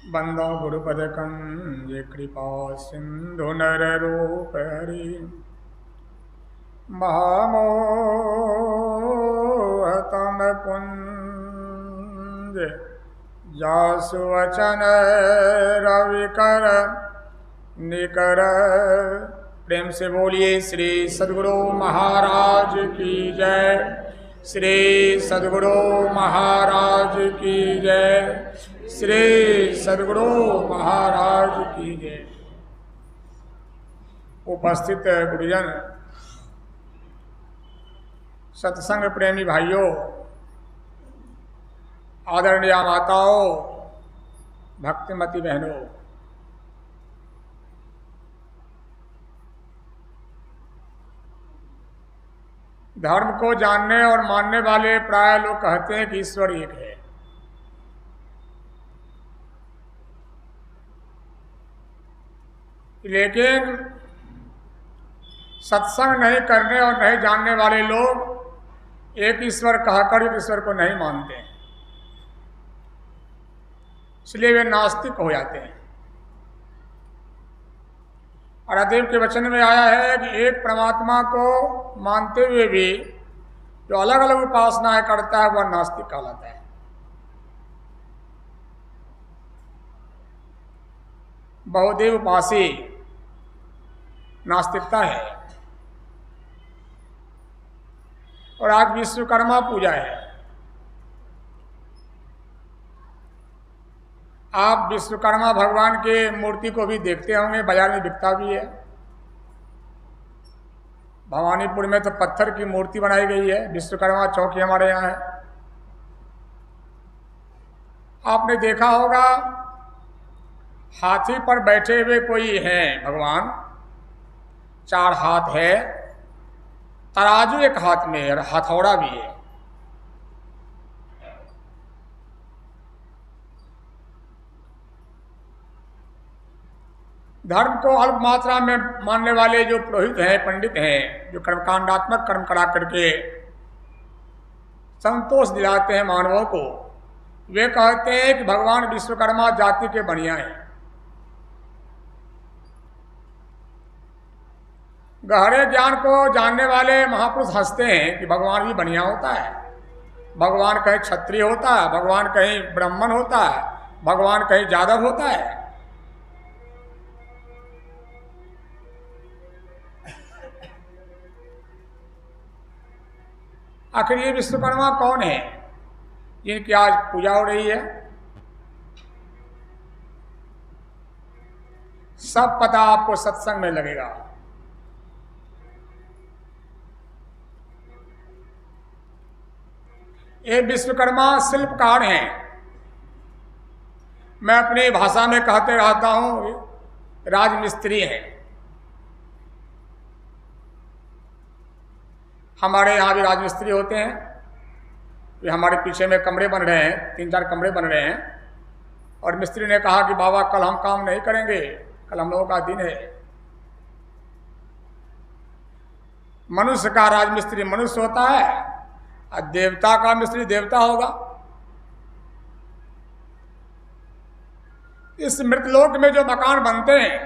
बंदो गुरुपद कंज कृपा सिंधु नर रूप हरि महामोहतम पुंज जासु वचन रविकर निकर। प्रेम से बोलिए श्री सद्गुरु महाराज की जय। श्री सद्गुरु महाराज की जय। श्री सद्गुरु महाराज की जय। उपस्थित गुरुजन, सत्संग प्रेमी भाइयों, आदरणीय माताओं, भक्तिमती बहनों, धर्म को जानने और मानने वाले प्राय लोग कहते हैं कि ईश्वर एक है। लेकिन सत्संग नहीं करने और नहीं जानने वाले लोग एक ईश्वर कहकर एक ईश्वर को नहीं मानते हैं, इसलिए वे नास्तिक हो जाते हैं। और अदेव के वचन में आया है कि एक परमात्मा को मानते हुए भी जो अलग अलग उपासनाएं करता है वह नास्तिक कहलाता है। बहुदेव उपासी नास्तिकता है। और आज विश्वकर्मा पूजा है। आप विश्वकर्मा भगवान के मूर्ति को भी देखते होंगे, बाजार में बिकता भी है। भवानीपुर में तो पत्थर की मूर्ति बनाई गई है। विश्वकर्मा चौकी हमारे यहाँ है। आपने देखा होगा हाथी पर बैठे हुए कोई हैं भगवान, 4 हाथ है, तराजू एक हाथ में और हथौड़ा भी है। धर्म को अल्प मात्रा में मानने वाले जो पुरोहित हैं, पंडित हैं, जो कर्मकांडात्मक कर्म करा करके संतोष दिलाते हैं मानवों को, वे कहते हैं कि भगवान विश्वकर्मा जाति के बढ़िया हैं। गहरे ज्ञान को जानने वाले महापुरुष हंसते हैं कि भगवान भी बढ़िया होता है। भगवान कहीं क्षत्रिय होता है, भगवान कहीं ब्राह्मण होता है, भगवान कहीं यादव होता है। आखिर ये विश्वकर्मा कौन है जिनकी आज पूजा हो रही है? सब पता आपको सत्संग में लगेगा। ये विश्वकर्मा शिल्पकार हैं। मैं अपनी भाषा में कहते रहता हूं, राजमिस्त्री हैं। हमारे यहाँ भी राजमिस्त्री होते हैं। ये हमारे पीछे में कमरे बन रहे हैं, 3-4 कमरे बन रहे हैं। और मिस्त्री ने कहा कि बाबा कल हम काम नहीं करेंगे, कल हम लोगों का दिन है। मनुष्य का राजमिस्त्री मनुष्य होता है और देवता का मिस्त्री देवता होगा। इस मृतलोक में जो मकान बनते हैं,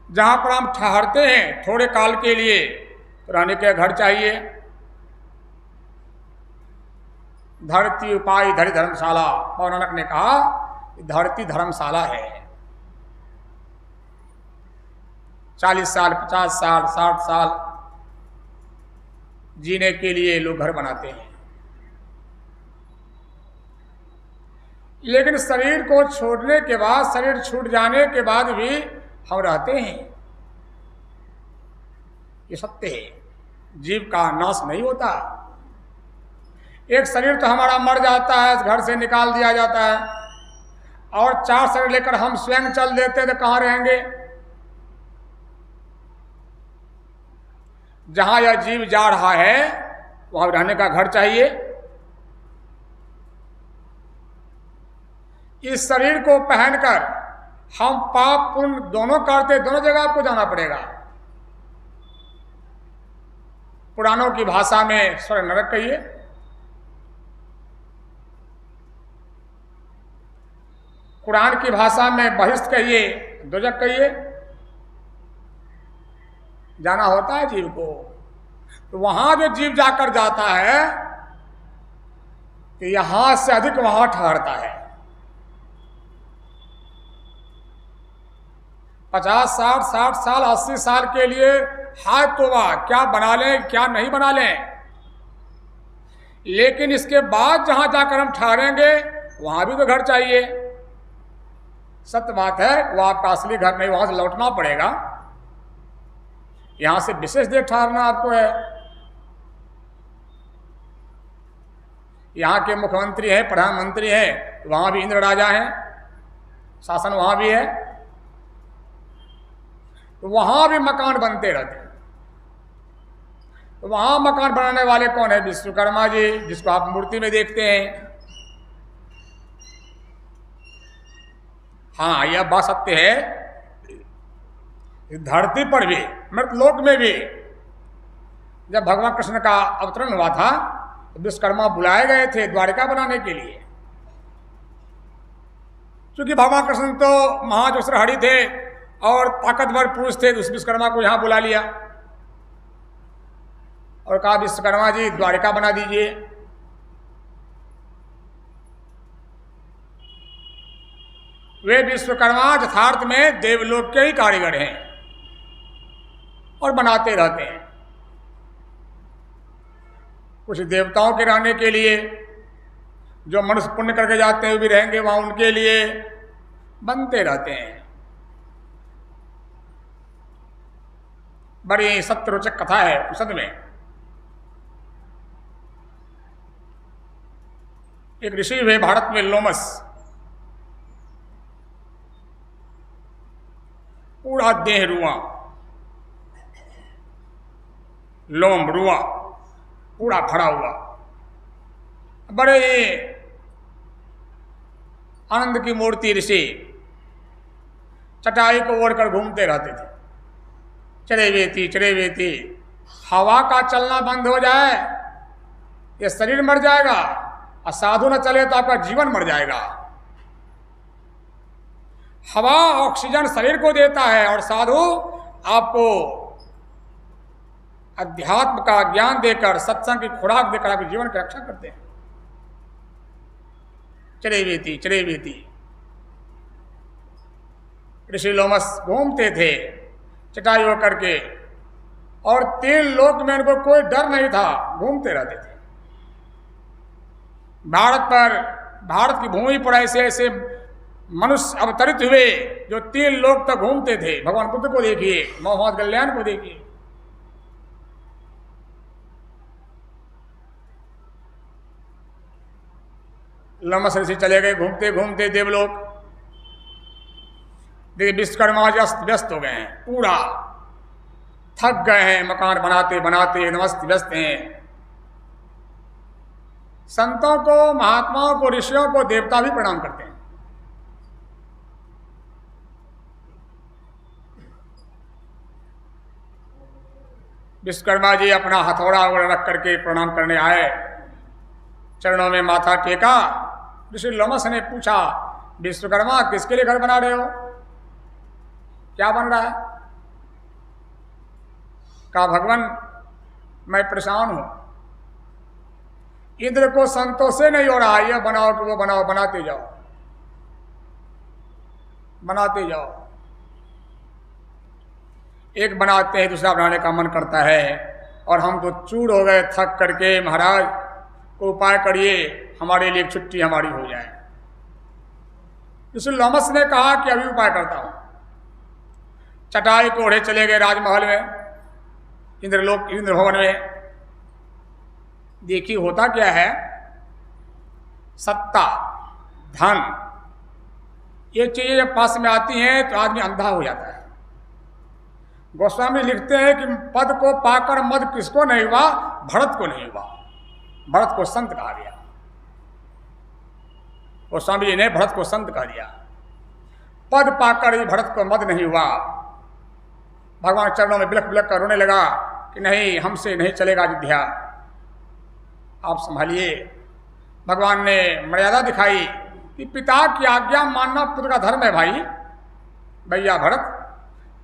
जहां पर हम ठहरते हैं थोड़े काल के लिए, रहने के घर चाहिए। धरती उपाय धरी धर्मशाला, पौराणिक ने कहा धरती धर्मशाला है। 40 साल, 50 साल, 60 साल जीने के लिए लोग घर बनाते हैं। लेकिन शरीर को छोड़ने के बाद, शरीर छूट जाने के बाद भी हम रहते हैं, ये सत्य है। जीव का नाश नहीं होता। एक शरीर तो हमारा मर जाता है, घर से निकाल दिया जाता है, और 4 शरीर लेकर हम स्वयं चल देते तो कहाँ रहेंगे? जहां यह जीव जा रहा है वहां रहने का घर चाहिए। इस शरीर को पहनकर हम पाप पुण्य दोनों करते, दोनों जगह आपको जाना पड़ेगा। पुराणों की भाषा में स्वर्ग नरक कहिए। कुरान की भाषा में बहिश्त कहिए, दोजक कहिए, जाना होता है जीव को। तो वहां जो जीव जाकर जाता है कि यहां से अधिक वहां ठहरता है। 50, 60, 60 साल, 80 साल के लिए हाय तोबा, क्या बना लें क्या नहीं बना लें। लेकिन इसके बाद जहां जाकर हम ठहरेंगे वहां भी तो घर चाहिए। सत्य बात है, वो आपका असली घर नहीं, वहां से लौटना पड़ेगा। यहां से विशेष देर ठहरना आपको है। यहाँ के मुख्यमंत्री है, प्रधानमंत्री है, वहां भी इंद्र राजा है, शासन वहां भी है, तो वहां भी मकान बनते रहते हैं। तो वहां मकान बनाने वाले कौन है? विश्वकर्मा जी, जिसको आप मूर्ति में देखते हैं। हाँ, यह बात सत्य है, धरती पर भी, मृतलोक में भी जब भगवान कृष्ण का अवतरण हुआ था तो विश्वकर्मा बुलाए गए थे द्वारिका बनाने के लिए। क्योंकि भगवान कृष्ण तो महाजोशरहरि थे और ताकतवर पुरुष थे, तो उस विश्वकर्मा को यहां बुला लिया और कहा विश्वकर्मा जी द्वारिका बना दीजिए। वे विश्वकर्मा यथार्थ में देवलोक के ही कारीगर हैं और बनाते रहते हैं। कुछ देवताओं के रहने के लिए, जो मनुष्य पुण्य करके जाते हैं वो भी रहेंगे वहां, उनके लिए बनते रहते हैं। बड़ी सत्य रोचक कथा है उपनिषद में। एक ऋषि हुए भारत में, लोमस, पूरा देह रुआ, लोम रुआ, पूरा भरा हुआ, बड़े आनंद की मूर्ति ऋषि, चटाई को ओढ़कर घूमते रहते थे। चरे वेती। हवा का चलना बंद हो जाए ये शरीर मर जाएगा, और साधु न चले तो आपका जीवन मर जाएगा। हवा ऑक्सीजन शरीर को देता है और साधु आपको अध्यात्म का ज्ञान देकर, सत्संग की खुराक देकर आपके जीवन की रक्षा करते हैं। चरे वेती। ऋषि लोमस घूमते थे चटाई होकर के, और 3 लोक में उनको कोई डर नहीं था, घूमते रहते थे। भारत की भूमि पर ऐसे ऐसे मनुष्य अवतरित हुए जो 3 लोक तक घूमते थे। भगवान बुद्ध को देखिए, मोहम्मद कल्याण को देखिए। लोमस ऋषि चले गए घूमते घूमते देवलोक। देखिए विश्वकर्मा व्यस्त हो गए हैं, पूरा थक गए हैं, मकान बनाते बनाते एकदम अस्त व्यस्त हैं। संतों को, महात्माओं को, ऋषियों को देवता भी प्रणाम करते हैं। विश्वकर्मा जी अपना हथौड़ा रख करके प्रणाम करने आए, चरणों में माथा टेका। ऋषि लोमस ने पूछा, विश्वकर्मा किसके लिए घर बना रहे हो, क्या बन रहा है? कहा भगवान मैं परेशान हूं, इंद्र को संतोष से नहीं हो रहा, यह बनाओ कि वो बनाओ, बनाते जाओ बनाते जाओ। एक बनाते हैं दूसरा बनाने का मन करता है, और हम तो चूर हो गए थक करके। महाराज को उपाय करिए, हमारे लिए छुट्टी हमारी हो जाए। ऋषि लोमस ने कहा कि अभी उपाय करता हूं। चटाई को ओढ़े चले गए राजमहल में, इंद्रलोक, इंद्र भवन में। देखिए होता क्या है, सत्ता, धन, ये चीजें जब पास में आती हैं तो आदमी अंधा हो जाता है। गोस्वामी लिखते हैं कि पद को पाकर मद किसको नहीं हुआ, भरत को नहीं हुआ। भरत को संत कहा गया, गोस्वामी जी ने भरत को संत कहा दिया। पद पाकर ही भरत को मद नहीं हुआ। भगवान चरणों में बिलख बिलख कर रोने लगा कि नहीं, हमसे नहीं चलेगा अयोध्या, आप संभालिए। भगवान ने मर्यादा दिखाई कि पिता की आज्ञा मानना पुत्र का धर्म है भाई। भैया भरत,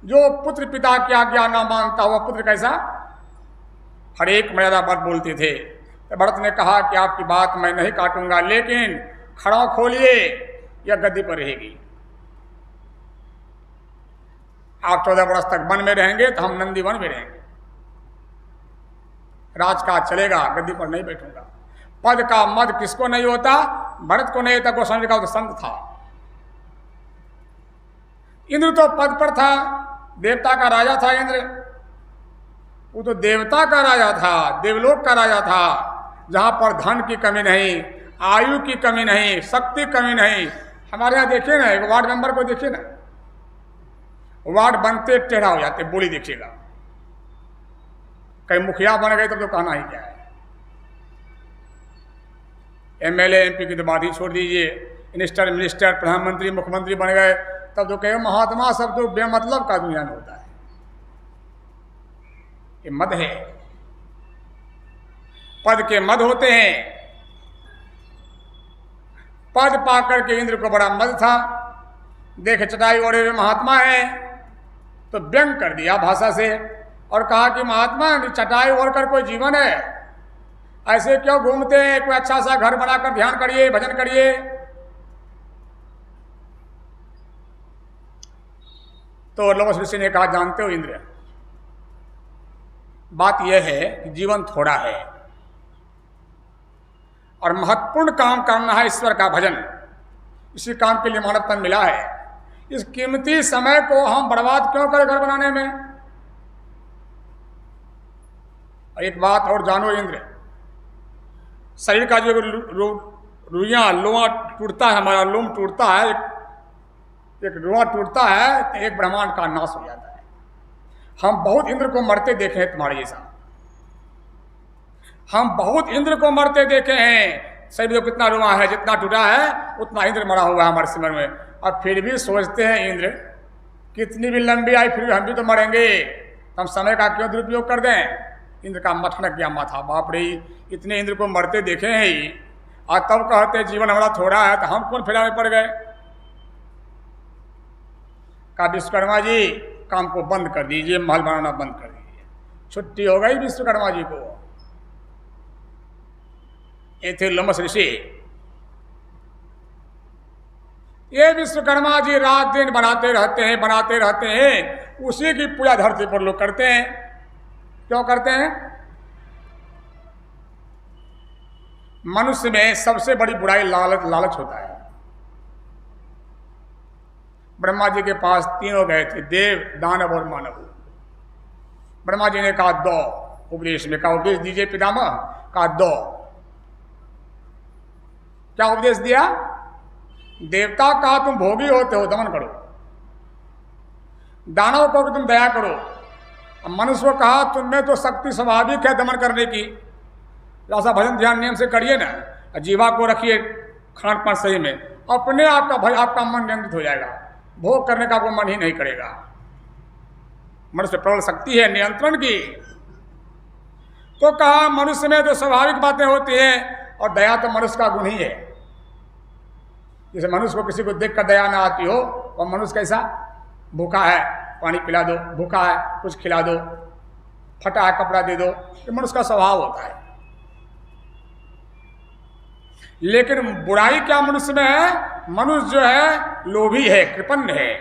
जो पुत्र पिता की आज्ञा ना मानता हुआ पुत्र कैसा? हर एक मर्यादा बात बोलते थे। तो भरत ने कहा कि आपकी बात मैं नहीं काटूंगा, लेकिन खड़ा खोलिए या गद्दी पर रहेगी। आप 14 वर्ष तक वन में रहेंगे तो हम नंदी वन में रहेंगे। राजकाज चलेगा, गद्दी पर नहीं बैठूंगा। पद का मद किसको नहीं होता? भरत को नहीं था, गोस्वामी का तो संत था। इंद्र तो पद पर था, देवता का राजा था इंद्र। वो तो देवता का राजा था, देवलोक का राजा था, जहां पर धन की कमी नहीं, आयु की कमी नहीं, शक्ति की कमी नहीं। हमारे यहाँ देखिए ना, एक वार्ड मेंबर को देखिए ना, वार्ड बनते टेढ़ा हो जाते, बोली देखिएगा। कहीं मुखिया बन गए तब तो कहना ही क्या है। एमएलए एमपी की तो बात ही छोड़ दीजिए, मिनिस्टर प्रधानमंत्री मुख्यमंत्री बन गए तब तो कहे महात्मा सब तो बेमतलब का दुनिया में होता है। ये मद है, पद के मद होते हैं। पद पाकर के इंद्र को बड़ा मद था, देखे चटाई ओढ़े हुए महात्मा है तो व्यंग कर दिया भाषा से और कहा कि महात्मा चटाई ओढ़ कर कोई जीवन है? ऐसे क्यों घूमते हैं? कोई अच्छा सा घर बनाकर ध्यान करिए, भजन करिए। तो लवस ऋषि ने कहा, जानते हो इंद्र, बात यह है कि जीवन थोड़ा है और महत्वपूर्ण काम करना है ईश्वर का भजन। इसी काम के लिए मानव तन मिला है। इस कीमती समय को हम बर्बाद क्यों करें घर बनाने में? और एक बात और जानो इंद्र, शरीर का जो रुइयां लोहा टूटता है, हमारा लोम टूटता है, एक रुआ टूटता है तो एक ब्रह्मांड का नाश हो जाता है। हम बहुत इंद्र को मरते देखे हैं तुम्हारे जैसा, हम बहुत इंद्र को मरते देखे हैं। शरीर में कितना रुआ है, जितना टूटा है उतना इंद्र मरा हुआ है हमारे सिमर में, और फिर भी सोचते हैं इंद्र कितनी भी लंबी आई फिर भी हम भी तो मरेंगे, हम समय का क्यों दुरुपयोग कर दें? इंद्र का मथनक गया माथा, बाप रे, इतने इंद्र को मरते देखे हैं ही और तब कहते जीवन हमारा थोड़ा है, तो हम कौन फेरा में पड़ गए? कहा विश्वकर्मा जी काम को बंद कर दीजिए, महल बनाना बंद कर दीजिए। छुट्टी हो गई विश्वकर्मा जी को। ये थे लोमस ऋषि। ये विश्वकर्मा जी रात दिन बनाते रहते हैं। उसी की पूजा धरती पर लोग करते हैं। क्यों करते हैं? मनुष्य में सबसे बड़ी बुराई लालच होता है। ब्रह्मा जी के पास तीनों गए थे, देव दानव और मानव। ब्रह्मा जी ने कहा दो उपदेश में, कहा उपदेश दीजिए पितामह। कहा दो। क्या उपदेश दिया? देवता कहा तुम भोगी होते हो, दमन करो। दानव को तुम दया करो। मनुष्य को कहा तुम में तो शक्ति स्वाभाविक है दमन करने की, ऐसा भजन ध्यान नियम से करिए ना, जीवा को रखिए खान पान सही में, अपने आप का भाई आपका मन नियंत्रित हो जाएगा, भोग करने का आपको मन ही नहीं करेगा। मनुष्य प्रबल शक्ति है नियंत्रण की। तो कहा मनुष्य में तो स्वाभाविक बातें होती हैं और दया तो मनुष्य का गुण ही है। जैसे मनुष्य को किसी को देखकर दया ना आती हो, वह मनुष्य कैसा? भूखा है पानी पिला दो, भूखा है कुछ खिला दो, फटा है कपड़ा दे दो, ये मनुष्य का स्वभाव होता है। लेकिन बुराई क्या मनुष्य में है? मनुष्य जो है लोभी है, कृपण है,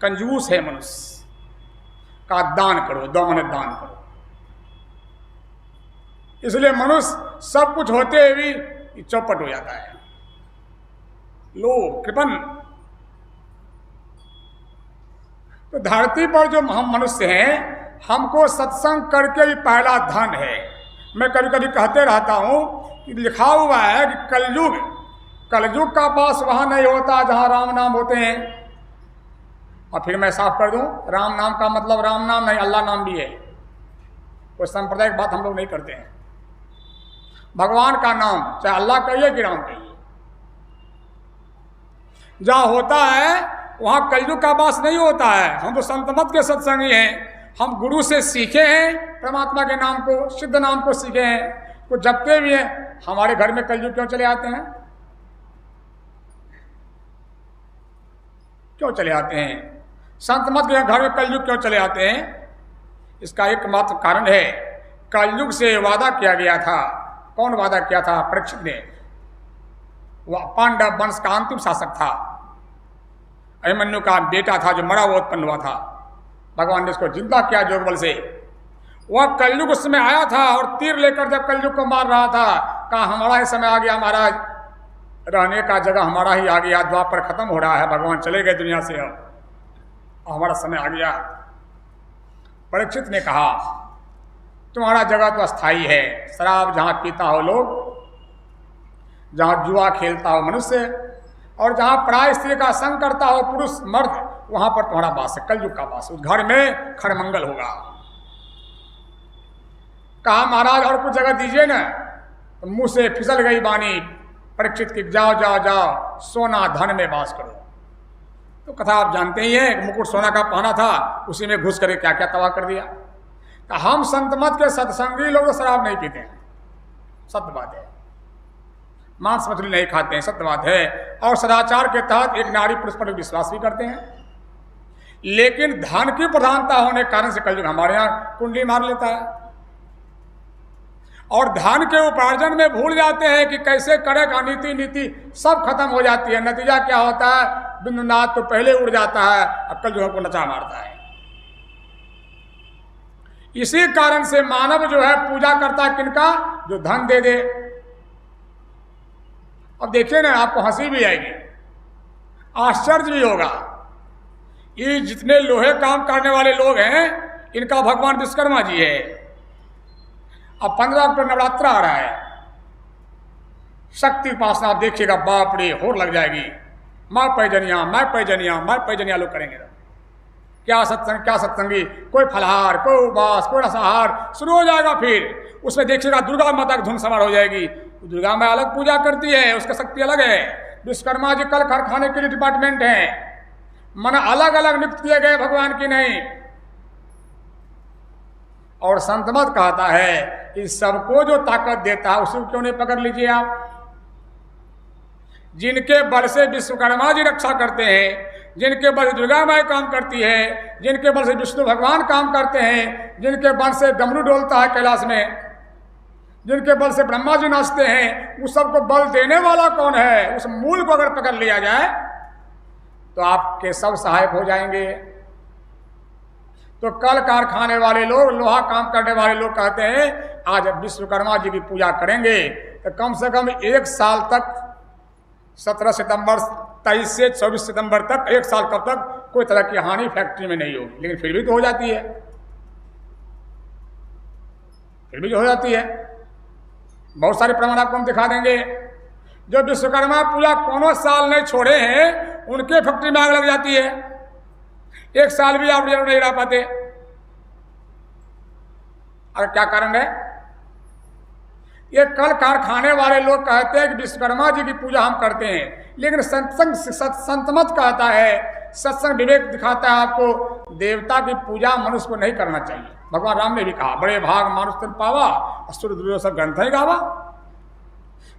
कंजूस है। मनुष्य का दान करो, दो मन दान करो। इसलिए मनुष्य सब कुछ होते हुए भी चौपट हो जाता है, लोभ कृपण। तो धरती पर जो हम मनुष्य हैं, हमको सत्संग करके भी पहला धन है। मैं कभी कभी कहते रहता हूं कि लिखा हुआ है कि कलयुग का पास वहां नहीं होता जहां राम नाम होते हैं। और फिर मैं साफ कर दूं, राम नाम का मतलब राम नाम नहीं, अल्लाह नाम भी है। कोई सांप्रदायिक बात हम लोग नहीं करते हैं। भगवान का नाम चाहे अल्लाह कहिए कि राम कहिए, जहां होता है वहां कलयुग का वास नहीं होता है। हम तो संत मत के सत्संगी हैं, हम गुरु से सीखे हैं परमात्मा के नाम को, सिद्ध नाम को सीखे हैं, कुछ जपते भी हैं। हमारे घर में कलयुग क्यों चले आते हैं? क्यों चले आते हैं? संत मत के घर में कलयुग क्यों चले आते हैं? इसका एकमात्र कारण है, कलयुग से वादा किया गया था। कौन वादा किया था? परीक्षित ने। वह पांडव वंश का अंतिम शासक था, अभिमन्यु का बेटा था जो मरा हुआ उत्पन्न हुआ था। भगवान ने उसको जिंदा किया जोग बल से। वह कलयुग उस समय आया था और तीर लेकर जब कलयुग को मार रहा था, कहा हमारा ही समय आ गया महाराज, रहने का जगह हमारा ही आ गया, द्वापर खत्म हो रहा है, भगवान चले गए दुनिया से, अब हमारा समय आ गया। परीक्षित ने कहा तुम्हारा जगह तो अस्थाई है, शराब जहाँ पीता हो लोग, जहाँ जुआ खेलता हो मनुष्य, और जहाँ पराय स्त्री का संग करता हो पुरुष मर्द, वहां पर तुम्हारा वास है, कलयुग का वास। उस घर में खड़मंगल होगा। कहा महाराज और कुछ जगह दीजिए ना। तो मुंह से फिसल गई वाणी परीक्षित की, जाओ जाओ जाओ, सोना धन में वास करो। तो कथा आप जानते ही हैं, मुकुट सोना का पहना था, उसी में घुस करके क्या क्या तबाह कर दिया। तो हम संत मत के सत्संगी लोग शराब नहीं पीते हैं, सत्य बात है। मांस मछली नहीं खाते हैं, सत्य बात है। और सदाचार के तहत एक नारी पुरुष पर विश्वास भी करते हैं। लेकिन धन की प्रधानता होने के कारण से कलयुग हमारे यहाँ कुंडली मार लेता है, और धन के उपार्जन में भूल जाते हैं कि कैसे करेगा, नीति नीति सब खत्म हो जाती है। नतीजा क्या होता है? बिंदुनाथ तो पहले उड़ जाता है, अब कलयुग को नचा मारता है। इसी कारण से मानव जो है पूजा करता है किनका? जो धन दे दे। अब देखिए ना, आपको हंसी भी आएगी, आश्चर्य भी होगा। ये जितने लोहे काम करने वाले लोग हैं, इनका भगवान विश्वकर्मा जी है। अब 15 अक्टूबर नवरात्र आ रहा है, शक्ति उपासना आप देखिएगा, बाप रे होड़ लग जाएगी। माँ पैजनिया, मैं पैजनिया, मैं पैजनिया लोग करेंगे। क्या सत्संग, क्या सत्संगी, कोई फलहार, कोई उपवास, कोई रसाहार शुरू हो जाएगा। फिर उसमें देखिएगा दुर्गा माता की धुन सवार हो जाएगी। दुर्गा माँ अलग पूजा करती है, उसका शक्ति अलग है। विश्वकर्मा जी कल कारखाने के लिए डिपार्टमेंट है, मन अलग अलग नियुक्त किए गए, भगवान की नहीं। और संत मत कहता है कि सबको जो ताकत देता है उसे क्यों नहीं पकड़ लीजिए आप। जिनके बल से विश्वकर्मा जी रक्षा करते हैं, जिनके बल से दुर्गा माई काम करती है, जिनके बल से विष्णु भगवान काम करते हैं, जिनके बल से डमरू डोलता है कैलाश में, जिनके बल से ब्रह्मा जी नाचते हैं, उस सबको बल देने वाला कौन है? उस मूल को अगर पकड़ लिया जाए तो आपके सब सहायक हो जाएंगे। तो कल कारखाने वाले लोग, लोहा काम करने वाले लोग कहते हैं आज विश्वकर्मा जी की पूजा करेंगे तो कम से कम 1 साल तक, 17 सितंबर 23 से 24 सितंबर तक, 1 साल कब तक कोई तरह की हानि फैक्ट्री में नहीं होगी। लेकिन फिर भी तो हो जाती है, फिर भी जो हो जाती है। बहुत सारे प्रमाण आपको हम दिखा देंगे। जो विश्वकर्मा पूजा कोनो साल नहीं छोड़े हैं, उनके फैक्ट्री में आग लग जाती है। 1 साल भी आप नहीं रह पाते। अगर क्या कारण है? ये कल कारखाने वाले लोग कहते हैं कि विश्वकर्मा जी की पूजा हम करते हैं, लेकिन संत मत कहता है, सत्संग विवेक दिखाता है आपको, देवता की पूजा मनुष्य को नहीं करना चाहिए। भगवान राम ने भी कहा, बड़े भाग मानुष तन पावा, असुर दुर्योधन ग्रंथ है गावा।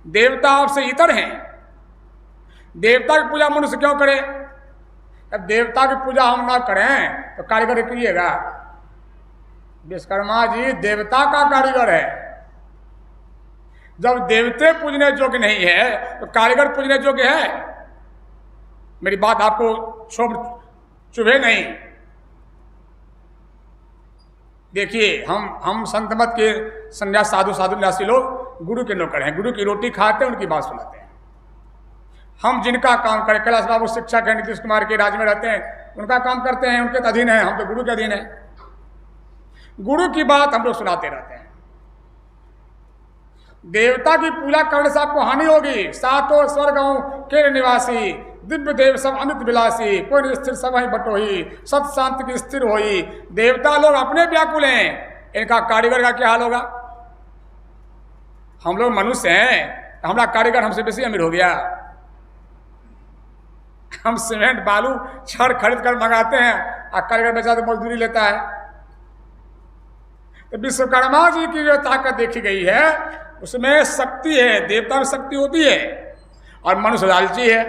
देवता आपसे इतर हैं, देवता की पूजा मनुष्य क्यों करे? अब देवता की पूजा हम ना करें तो कारीगर करिएगा। विश्वकर्मा जी देवता का कारीगर है। जब देवते पूजने योग्य नहीं है तो कारीगर पूजने योग्य है? मेरी बात आपको चुभे नहीं। देखिए, हम संत मत के संन्यास साधु न्यासी लोग गुरु के नौकर हैं, गुरु की रोटी खाते हैं, उनकी बात सुनाते हैं। हम जिनका काम करें, कैलाश बाबू शिक्षक है, नीतीश कुमार के राज्य में रहते हैं, उनका काम करते हैं, उनके अधीन है, हम तो गुरु के अधीन है। गुरु की बात हम लोग सुनाते रहते हैं। देवता की पूजा करने से आपको हानि होगी। सातों स्वर्गों के निवासी, दिव्य देव सब अमित विलासी, कोई स्थिर सब ही बटोही, सत शांति की स्थिर होई। देवता लोग अपने व्याकुल हैं, इनका कारीगर का क्या हाल होगा? हम लोग मनुष्य हैं, हमारा कारीगर हमसे बेसी अमीर हो गया। हम सीमेंट बालू छड़ खरीद कर मंगाते हैं और कारीगर बेचारा तो मजदूरी लेता है। तो विश्वकर्मा जी की जो ताकत देखी गई है उसमें शक्ति है, देवता में शक्ति होती है, और मनुष्य लालची है।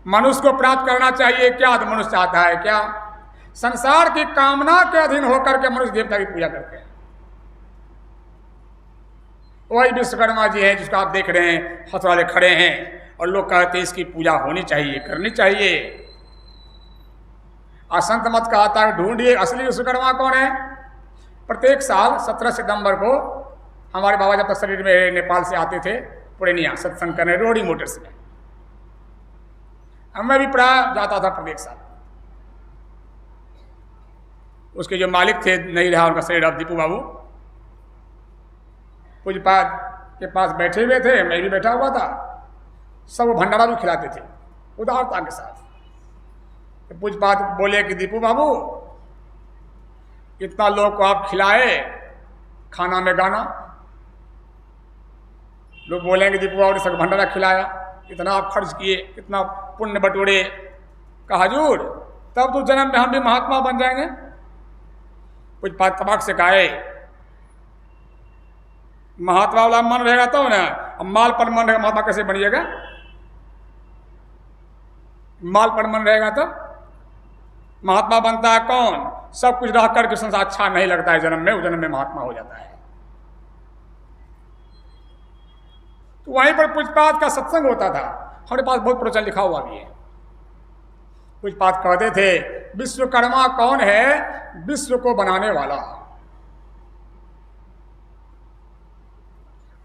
मनुष्य को प्राप्त करना चाहिए क्या? तो मनुष्य चाहता है क्या? संसार की कामना के अधीन होकर के मनुष्य देवता की पूजा करते हैं। वही विश्वकर्मा जी हैं जिसको आप देख रहे हैं, हाथ वाले खड़े हैं और लोग कहते हैं इसकी पूजा होनी चाहिए, करनी चाहिए। असंत मत कहता है ढूंढिए असली विश्वकर्मा कौन है। प्रत्येक साल 17 सितंबर को हमारे बाबा जब तक शरीर में नेपाल से आते थे पूर्णिया सत्संग करने रोडी मोटर्स में, मैं भी प्राय जाता था प्रत्येक साल। उसके जो मालिक थे, नहीं रहा उनका शरीर, अब दीपू बाबू पूजपाद के पास बैठे हुए थे, मैं भी बैठा हुआ था। सब भंडारा भी खिलाते थे उदारता के साथ। तो पूजपाद बोले कि दीपू बाबू इतना लोग को आप खिलाए, खाना में गाना, लोग बोलेंगे दीपू बाबू ने सब भंडारा खिलाया, इतना आप खर्च किए, इतना पुण्य बटोरे। कहा हजूर तब तो जन्म में हम भी महात्मा बन जाएंगे। पूजपाद तबाक से कहे महात्मा वाला मन रहेगा तो ना, अब माल पर मन रहेगा महात्मा कैसे बनिएगा? माल पर मन रहेगा तो महात्मा बनता है कौन? सब कुछ रह करके संसार अच्छा नहीं लगता है जन्म में, वो जन्म में महात्मा हो जाता है। तो वहीं पर पूजपाद का सत्संग होता था, हमारे पास बहुत प्रवचन लिखा हुआ भी है। पूजपाद कहते थे विश्वकर्मा कौन है? विश्व को बनाने वाला।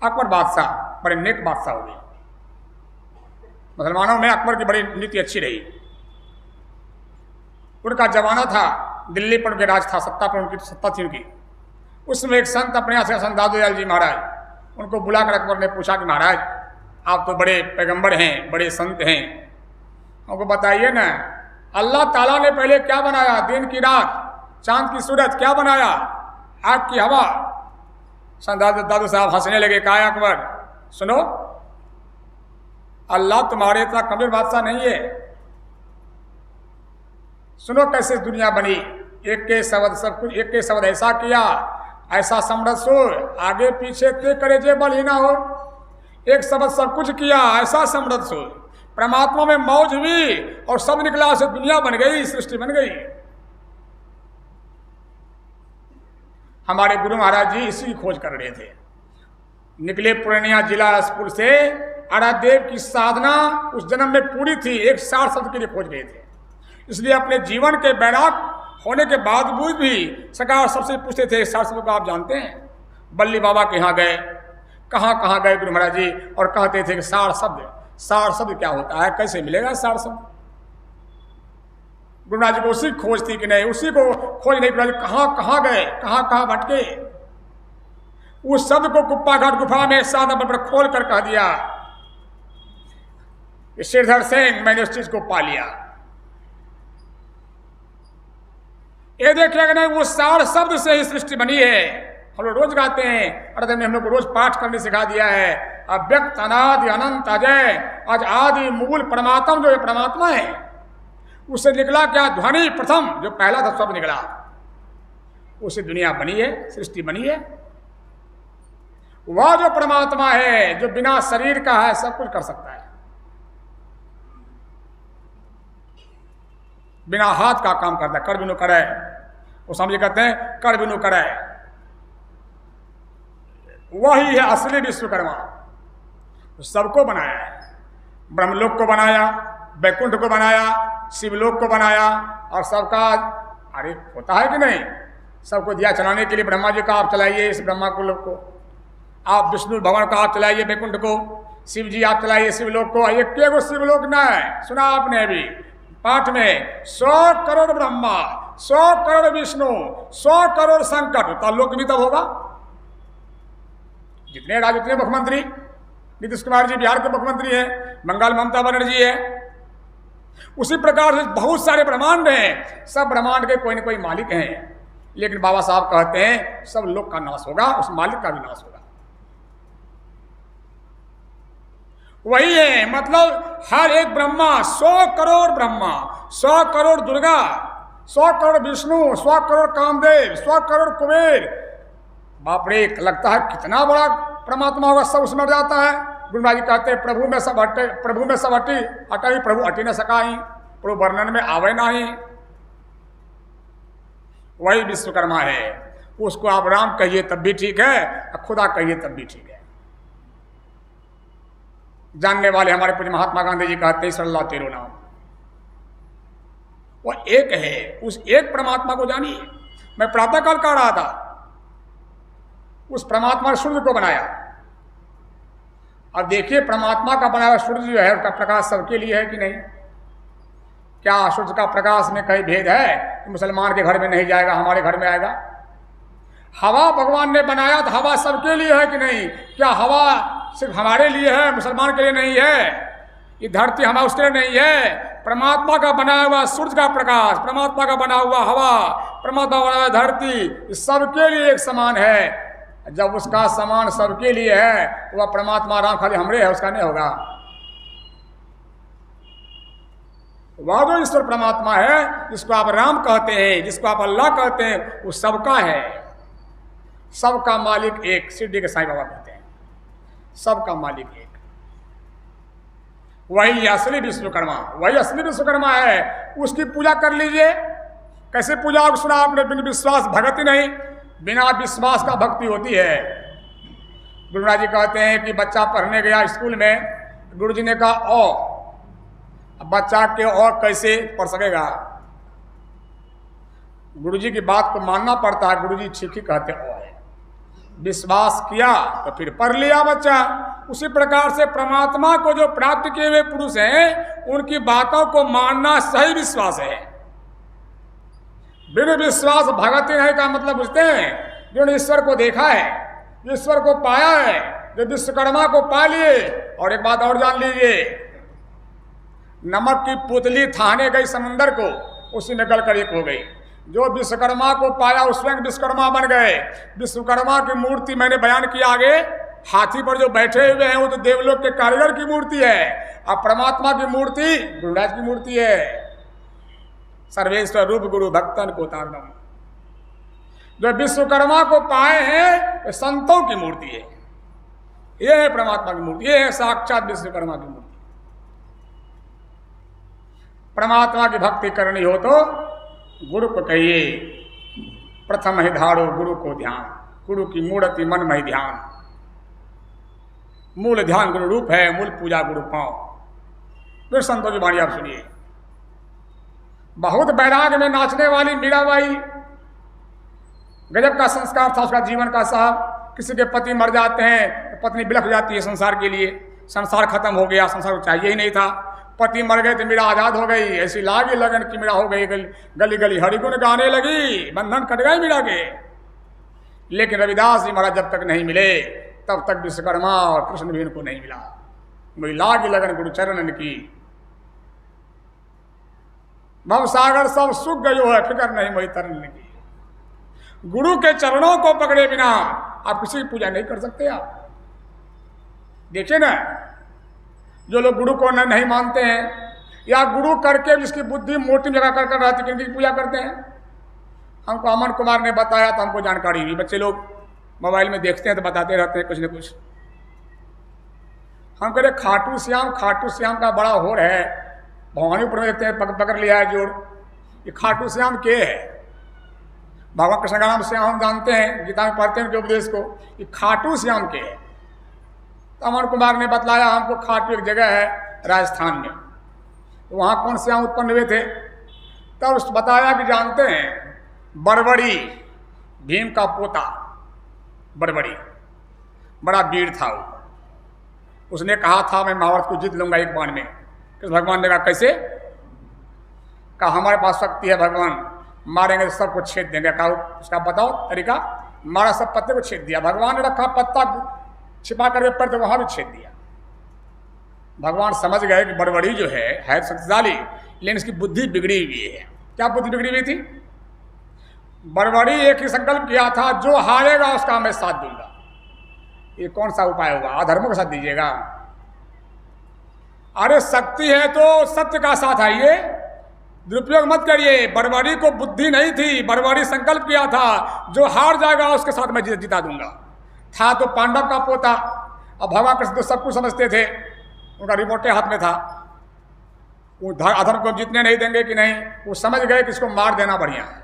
अकबर बादशाह बड़े नेक बादशाह हो गए। मुसलमानों में अकबर की बड़ी नीति अच्छी रही। उनका जमाना था, दिल्ली पर उनके राज था, सत्ता पर उनकी सत्ता थी उनकी। उसमें एक संत अपने यहाँ से संत दादूदयाल जी महाराज, उनको बुलाकर अकबर ने पूछा कि महाराज आप तो बड़े पैगंबर हैं, बड़े संत हैं, हमको बताइए ना अल्लाह ताला ने पहले क्या बनाया? दिन की रात, चांद की सूरज, क्या बनाया? आग की हवा। दादू साहब हंसने लगे। कहा अकबर सुनो, अल्लाह तुम्हारे इतना कमजोर बादशाह नहीं है। सुनो कैसे दुनिया बनी, एक के शब्द सब कुछ, एक के शब्द ऐसा किया, ऐसा समरस हो, आगे पीछे ते करे जे बल ही ना हो। एक शब्द सब कुछ किया, ऐसा समरस हो। परमात्मा में मौज हुई और सब निकला, से दुनिया बन गई, सृष्टि बन गई। हमारे गुरु महाराज जी इसी की खोज कर रहे थे। निकले पूर्णिया जिला स्कूल से, आराध्यदेव की साधना उस जन्म में पूरी थी, एक 60 शब्द के लिए खोज रहे थे। इसलिए अपने जीवन के बैराग होने के बावजूद भी सरकार सबसे पूछते थे 60 शब्द को आप जानते हैं? बल्ली बाबा के यहाँ गए, कहाँ कहाँ गए गुरु महाराज जी, और कहते थे कि 60 शब्द क्या होता है, कैसे मिलेगा 60 शब्द? गुरु महाराज को उसी खोज थी कि नहीं, उसी को खोज नहीं पड़ा, कहाँ कहाँ गए, कहाँ कहाँ भटके। उस शब्द को कुप्पा घाट गुफा में सादा पर खोल कर कह दिया, श्रीधर सिंह मैंने उस चीज को पा लिया। ये देखिएगा नहीं, वो 60 शब्द से ही सृष्टि बनी है। हम लोग रोज गाते हैं, अरे ने हम लोग को रोज पाठ करने सिखा दिया है, अव्यक्त अनादि अनंत अजय आज आदि मूल परमात्मा जो है परमात्मा है, उससे निकला क्या? ध्वनि प्रथम जो पहला था शब्द निकला, उससे दुनिया बनी है, सृष्टि बनी है। वह जो परमात्मा है जो बिना शरीर का है, सब कुछ कर सकता है, बिना हाथ का काम करता है, कर बिनु करे। वो समझे कहते हैं कर बिनु करे, वही है असली विश्वकर्मा। सबको बनाया है, ब्रह्मलोक को बनाया, वैकुंठ को बनाया, शिवलोक को बनाया, और सबका अरे होता है कि नहीं, सबको दिया चलाने के लिए। ब्रह्मा जी का आप चलाइए इस ब्रह्मा को लोक को, आप विष्णु भगवान का आप चलाइए वैकुंठ को, शिव जी आप चलाइए शिवलोक को। एक के शिवलोक न है, सुना आपने अभी पाठ में 100 करोड़ ब्रह्मा, 100 करोड़ विष्णु, 100 करोड़ शंकर, तो लोक भी तब होगा। जितने राज्य उतने मुख्यमंत्री, नीतीश कुमार जी बिहार के मुख्यमंत्री हैं, बंगाल ममता बनर्जी है। उसी प्रकार से बहुत सारे ब्रह्मांड हैं, सब ब्रह्मांड के कोई न कोई मालिक हैं, लेकिन बाबा साहब कहते हैं सब लोक का नाश होगा, उस मालिक का भी नाश होगा। वही है मतलब हर एक ब्रह्मा, 100 करोड़ ब्रह्मा, 100 करोड़ दुर्गा, 100 करोड़ विष्णु, 100 करोड़ कामदेव, 100 करोड़ कुबेर। बाप रे, लगता है कितना बड़ा परमात्मा होगा, सब उसमें जाता है। गुरु महाराज जी कहते हैं प्रभु में सब हटे, प्रभु में सब हटी हटाई, प्रभु हटी न सकाई, प्रभु वर्णन में आवे नहीं। वही विश्वकर्मा है। उसको आप राम कहिए तब भी ठीक है, खुदा कहिए तब भी ठीक है। जानने वाले हमारे पूज्य महात्मा गांधी जी कहते हैं सल्ला तेरो नाम। वो एक है, उस एक परमात्मा को जानिए। मैं प्रातः काल कह रहा था, उस परमात्मा ने सूर्य को बनाया। अब देखिए परमात्मा का बनाया सूर्य जो है उसका प्रकाश सबके लिए है कि नहीं? क्या सूर्य का प्रकाश में कहीं भेद है कि मुसलमान के घर में नहीं जाएगा, हमारे घर में आएगा? हवा भगवान ने बनाया तो हवा सबके लिए है कि नहीं? क्या हवा सिर्फ हमारे लिए है, मुसलमान के लिए नहीं है? ये धरती हमारा उसके लिए नहीं है। परमात्मा का बनाया हुआ सूर्य का प्रकाश, परमात्मा का बना हुआ हवा, परमात्मा का बना हुआ धरती, सबके लिए एक समान है। जब उसका समान सबके लिए है तो वह परमात्मा राम खाली हमरे है, उसका नहीं होगा। वह जो ईश्वर परमात्मा है जिसको आप राम कहते हैं, जिसको आप अल्लाह कहते हैं, वो सबका है। सबका मालिक एक, शिरडी के साईं बाबा कहते हैं सबका मालिक एक। वही असली विश्वकर्मा, वही असली विश्वकर्मा है। उसकी पूजा कर लीजिए। कैसे पूजा सुना आपने? बिना विश्वास भक्ति नहीं, बिना विश्वास का भक्ति होती है। गुरु महाराज जी कहते हैं कि बच्चा पढ़ने गया स्कूल में, गुरु जी ने कहा ओ, अब बच्चा के और कैसे पढ़ सकेगा? गुरु जी की बात को मानना पड़ता है। गुरु जी ठीक ही कहते ओ है। विश्वास किया तो फिर पढ़ लिया बच्चा। उसी प्रकार से परमात्मा को जो प्राप्त किए हुए पुरुष हैं उनकी बातों को मानना सही विश्वास है। बिना विश्वास भगति नहीं का मतलब बुझते हैं? जिन्होंने ईश्वर को देखा है, ईश्वर को पाया है, जो विश्वकर्मा को पा लिए। और एक बात और जान लीजिए, नमक की पुतली थाने गई समंदर को, उसी में गलकर एक हो गई। जो विश्वकर्मा को पाया वो स्वयं विश्वकर्मा बन गए। विश्वकर्मा की मूर्ति मैंने बयान किया आगे, हाथी पर जो बैठे हुए हैं वो तो देवलोक के कारीगर की मूर्ति है, और परमात्मा की मूर्ति गुरु महाराज की मूर्ति है। सर्वेश्वर रूप गुरु भक्तन को तारणम। जो विश्वकर्मा को पाए हैं वो संतों की मूर्ति है। ये है परमात्मा की मूर्ति, ये है साक्षात विश्वकर्मा की मूर्ति। परमात्मा की भक्ति करनी हो तो गुरु को कहिए, प्रथम ही धारो गुरु को ध्यान, गुरु की मूर्ति मन में ध्यान। मूल ध्यान गुरु रूप है, मूल पूजा गुरु पांव। फिर संतों की वाणी आप सुनिए। बहुत बैराग में नाचने वाली मीराबाई, गजब का संस्कार था उसका जीवन का साहब। किसी के पति मर जाते हैं तो पत्नी बिलख जाती है संसार के लिए, संसार खत्म हो गया, संसार को चाहिए ही नहीं था। पति मर गए तो मीरा आजाद हो गई, ऐसी लागी लगन की मीरा हो गई, गली गली हरिगुण गाने लगी, बंधन कट गए मीरा के। लेकिन रविदास जी महाराज जब तक नहीं मिले तब तक विश्वकर्मा और कृष्ण भी इनको नहीं मिला। वही लागी लगन गुरु चरणन की। भव सागर सब सुख गयो है, फिक्र नहीं वही तरन की। गुरु के चरणों को पकड़े बिना आप किसी की पूजा नहीं कर सकते। आप देखिए ना, जो लोग गुरु को नहीं मानते हैं, या गुरु करके जिसकी बुद्धि मोटी जगह कर रहती है, किनकी पूजा करते हैं? हमको अमन कुमार ने बताया तो हमको जानकारी हुई। बच्चे लोग मोबाइल में देखते हैं तो बताते रहते हैं कुछ न कुछ। हम कह रहे खाटू श्याम का बड़ा होर है, भवानीपुर में देखते हैं पकड़ लिया है जोड़। ये खाटू श्याम के है? भगवान कृष्ण का नाम श्याम हम जानते हैं, गीता में पढ़ते हैं उनके उपदेश को। ये खाटू श्याम के है। तो अमन कुमार ने बतलाया हमको, खाटू एक जगह है राजस्थान में, तो वहाँ कौन श्याम उत्पन्न हुए थे। तब उसने बताया कि जानते हैं बड़बड़ी, भीम का पोता बड़बड़ी, बड़ा वीर था वो। उसने कहा था मैं महाभारत को जीत लूंगा एक बाण में। कृष्ण भगवान ने कहा कैसे? कहा हमारे पास शक्ति है भगवान, मारेंगे तो सबको छेद देंगे। कहा उसका बताओ तरीका। मारा, सब पत्ते को छेद दिया। भगवान ने रखा पत्ता छिपा करके पर, तो वहां भी छेद दिया। भगवान समझ गए कि बड़बड़ी जो है शक्तिशाली, लेकिन इसकी बुद्धि बिगड़ी हुई है। क्या बुद्धि बिगड़ी हुई थी? बड़बड़ी एक ही संकल्प किया था, जो हारेगा उसका मैं साथ दूंगा। ये कौन सा उपाय होगा? अधर्मों का साथ दीजिएगा? अरे शक्ति है तो सत्य का साथ आइए, दुरुपयोग मत करिए। बड़बड़ी को बुद्धि नहीं थी, बड़बड़ी संकल्प किया था जो हार जाएगा उसके साथ मैं जिता दूंगा। था तो पांडव का पोता, अब भगवान कृष्ण तो सब कुछ समझते थे, उनका रिमोटे हाथ में था। वो अधर्म को जीतने नहीं देंगे कि नहीं, वो समझ गए कि इसको मार देना बढ़िया है,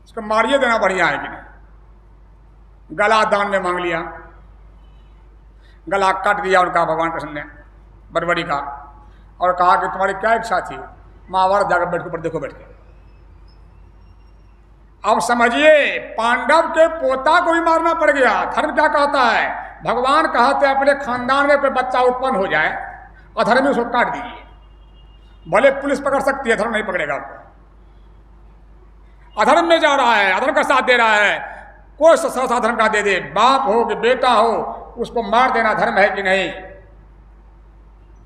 इसको मारिए देना बढ़िया है कि नहीं। गला दान में मांग लिया, गला काट दिया उनका भगवान कृष्ण ने बरबरी का, और कहा कि तुम्हारी क्या इच्छा थी, महाभारत जाकर बैठ के ऊपर देखो बैठ के। अब समझिए पांडव के पोता को भी मारना पड़ गया। धर्म क्या कहता है, भगवान कहते अपने खानदान में कोई बच्चा उत्पन्न हो जाए अधर्मी उसको काट दीजिए, भले पुलिस पकड़ सकती है, धर्म नहीं पकड़ेगा आपको। अधर्म में जा रहा है, अधर्म का साथ दे रहा है, कोई सा धर्म का दे दे, बाप हो कि बेटा हो, उसको मार देना धर्म है कि नहीं।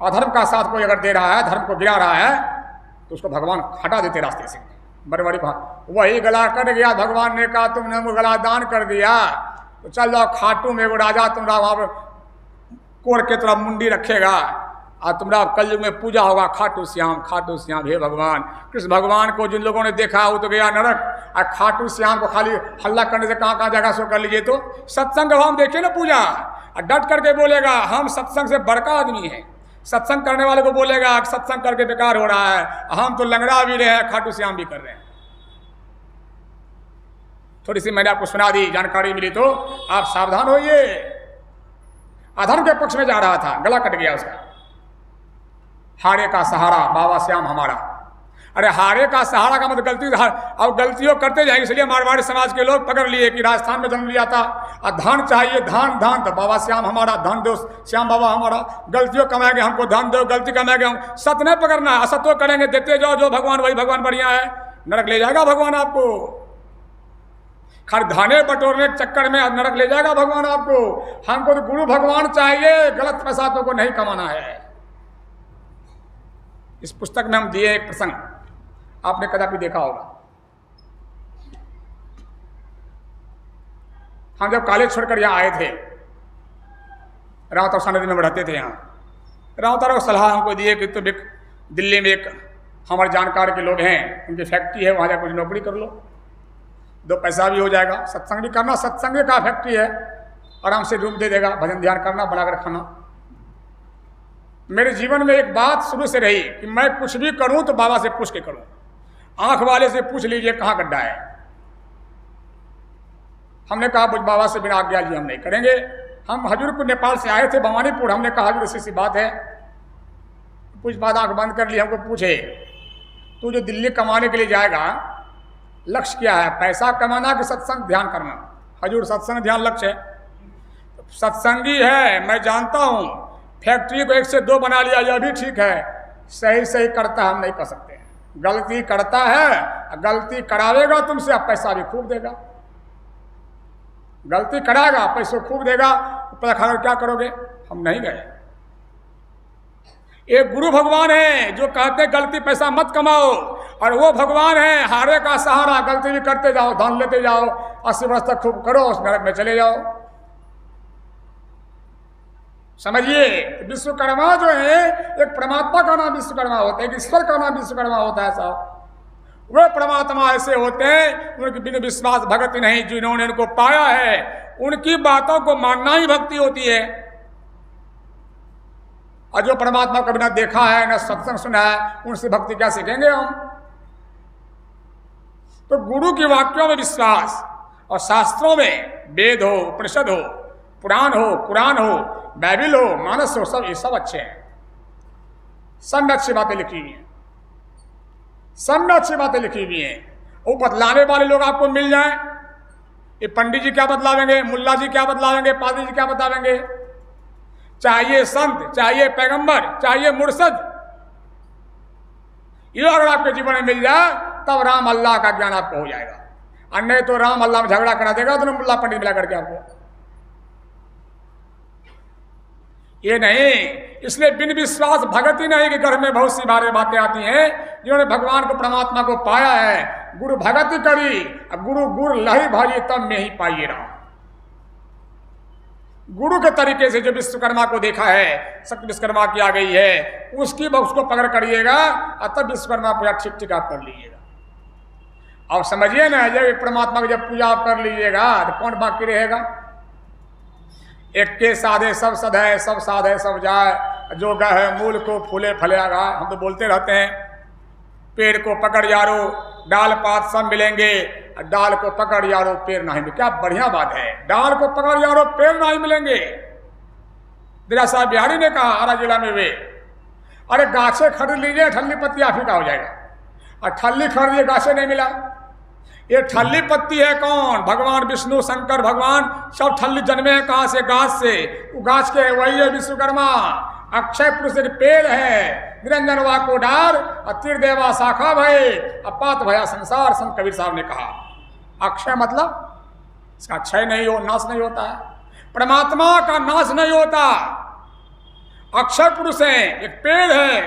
अधर्म का साथ कोई अगर दे रहा है, धर्म को गिरा रहा है, तो उसको भगवान हटा देते रास्ते से। बड़ी वही गला कट गया, भगवान ने कहा तुमने वो गला दान कर दिया, तो चल जाओ खाटू में, वो राजा तुम्हारा वहां पर कोड़ के थोड़ा मुंडी रखेगा और तुम्हारा कलयुग में पूजा होगा, खाटू श्याम खाटू श्याम। हे भगवान, कृष्ण भगवान को जिन लोगों ने देखा वो तो गया नरक, और खाटू श्याम को खाली हल्ला करने से कहाँ कहाँ जगह सो कर लीजिए। तो सत्संग हम देखिए ना पूजा, और डट करके बोलेगा हम सत्संग से बड़का आदमी हैं, सत्संग करने वाले को बोलेगा सत्संग करके बेकार हो रहा है, हम तो लंगड़ा भी रहे हैं, खाटू श्याम भी कर रहे हैं। थोड़ी सी मैंने आपको सुना दी, जानकारी मिली तो आप सावधान होइए। अधर्म के पक्ष में जा रहा था, गला कट गया उसका। हारे का सहारा बाबा श्याम हमारा। अरे हारे का सहारा का मतलब गलती, अब गलतियों करते जाएंगे, इसलिए मारवाड़ी समाज के लोग पकड़ लिए कि राजस्थान में जन्म लिया था और धान चाहिए, धान धान, तो बाबा श्याम हमारा, धन दो श्याम बाबा हमारा। गलतियों कमाएंगे हमको धन दो, गलती कमाएंगे हम, सत नहीं पकड़ना, असत्य करेंगे, देते जाओ जो भगवान वही भगवान बढ़िया है, नरक ले जाएगा भगवान आपको। खाली धाने बटोरने के चक्कर में नरक ले जाएगा भगवान आपको। हमको तो गुरु भगवान चाहिए, गलत पैसातों को नहीं कमाना है। इस पुस्तक में हम दिए एक प्रसंग, आपने कदापि देखा होगा। हम जब कॉलेज छोड़कर यहाँ आए थे, रावतारा नदी में बढ़ाते थे, यहाँ रावतारा को सलाह हमको दिए कि तुम दिल्ली में एक हमारे जानकार के लोग हैं, उनकी फैक्ट्री है, वहाँ जाकर कुछ नौकरी कर लो, दो पैसा भी हो जाएगा, सत्संग भी करना, सत्संग का फैक्ट्री है, आराम से रूम दे देगा, भजन ध्यान करना, बनाकर खाना। मेरे जीवन में एक बात शुरू से रही कि मैं कुछ भी करूं तो बाबा से पूछ के करूं। आंख वाले से पूछ लीजिए कहाँ गड्ढा है। हमने कहा कुछ बाबा से बिना आज्ञा लिए हम नहीं करेंगे। हम हजूरपुर नेपाल से आए थे, भवानीपुर। हमने कहा हजूर ऐसी सी बात है, कुछ बात आंख बंद कर ली। हमको पूछे तू जो दिल्ली कमाने के लिए जाएगा, लक्ष्य क्या है, पैसा कमाना कि सत्संग ध्यान करना? हजूर सत्संग ध्यान लक्ष्य है। सत्संगी है मैं जानता हूँ, फैक्ट्री को 1 से 2 बना लिया यह भी ठीक है, सही सही करता हम नहीं कर सकते। गलती करता है, गलती करावेगा तुमसे, अब पैसा भी खूब देगा। गलती कराएगा, पैसे खूब देगा, पैसा खाकर क्या करोगे? हम नहीं गए। एक गुरु भगवान है जो कहते गलती पैसा मत कमाओ, और वो भगवान है हारे का सहारा, गलती भी करते जाओ, धन लेते जाओ, 80 वर्ष तक खूब करो, उस नरक में चले जाओ। समझिए, विश्वकर्मा जो है, एक परमात्मा का नाम विश्वकर्मा होता है, एक ईश्वर का नाम विश्वकर्मा होता है साहब। वे परमात्मा ऐसे होते हैं उनके बिना विश्वास भक्ति नहीं, जिन्होंने उनको पाया है उनकी बातों को मानना ही भक्ति होती है। और जो परमात्मा को बिना देखा है, न सत्संग सुना है, उनसे भक्ति क्या सीखेंगे हम? तो गुरु के वाक्यों में विश्वास, और शास्त्रों में वेद हो, उपनिषद हो, पुराण हो, कुरान हो, बाइबिल हो, मानस हो, सब ये सब अच्छे हैं, सब में अच्छी बातें लिखी हुई हैं, सब में अच्छी बातें लिखी हुई हैं। वो बतलाने वाले लोग आपको मिल जाएं, ये पंडित जी क्या बतलावेंगे, मुल्ला जी क्या बतलावेंगे, पादरी जी क्या बतावेंगे, चाहिए संत, चाहिए पैगंबर, चाहिए मुर्शद, ये अगर आपके जीवन में मिल जाए तब राम अल्लाह का ज्ञान आपको हो जाएगा। और नहीं तो राम अल्लाह में झगड़ा करा देगा तो मुल्ला पंडित मिला करके आपको, ये नहीं। इसलिए बिन विश्वास भगत ही नहीं कि घर में बहुत सी बातें आती हैं, जिन्होंने भगवान को परमात्मा को पाया है, गुरु भगति करी, गुरु गुर लही भारी तब में ही पाइए राम। गुरु के तरीके से जो विश्वकर्मा को देखा है, शक्ति विश्वकर्मा की आ गई है, उसको पकड़ करिएगा और तब विश्वकर्मा पूजा ठीक ठीक आप कर लीजिएगा। और समझिए ना, जब परमात्मा की जब पूजा आप कर लीजिएगा तो कौन बाकी रहेगा? एक के साधे सब सधे, सब साधे सब जाए, जो गए मूल को फूले फले आगाए। हम तो बोलते रहते हैं, पेड़ को पकड़ यारो डाल पात सब मिलेंगे, डाल को पकड़ यारो पेड़ नहीं मिलेंगे। क्या बढ़िया बात है, डाल को पकड़ यारो पेड़ नहीं मिलेंगे। दिरा साहब बिहारी ने कहा आरा जिला में वे, अरे गाछे खरीद लीजिए, ठल्ली पत्ती आप ही का हो जाएगा। और ठल्ली खरीदिए, गाछे नहीं मिला। ये ठल्ली पत्ती है कौन? भगवान विष्णु शंकर भगवान सब ठल्ली जन्मे हैं कहाँ से? गाछ से। वो गाछ के वही है विश्वकर्मा। अक्षय पुरुष एक पेड़ है, निरंजन वा को डार, अतिर देवा शाखा भय, अपात भया संसार। संत कबीर साहब ने कहा अक्षय मतलब इसका क्षय नहीं हो, नाश नहीं होता है। परमात्मा का नाश नहीं होता। अक्षय पुरुष है, एक पेड़ है।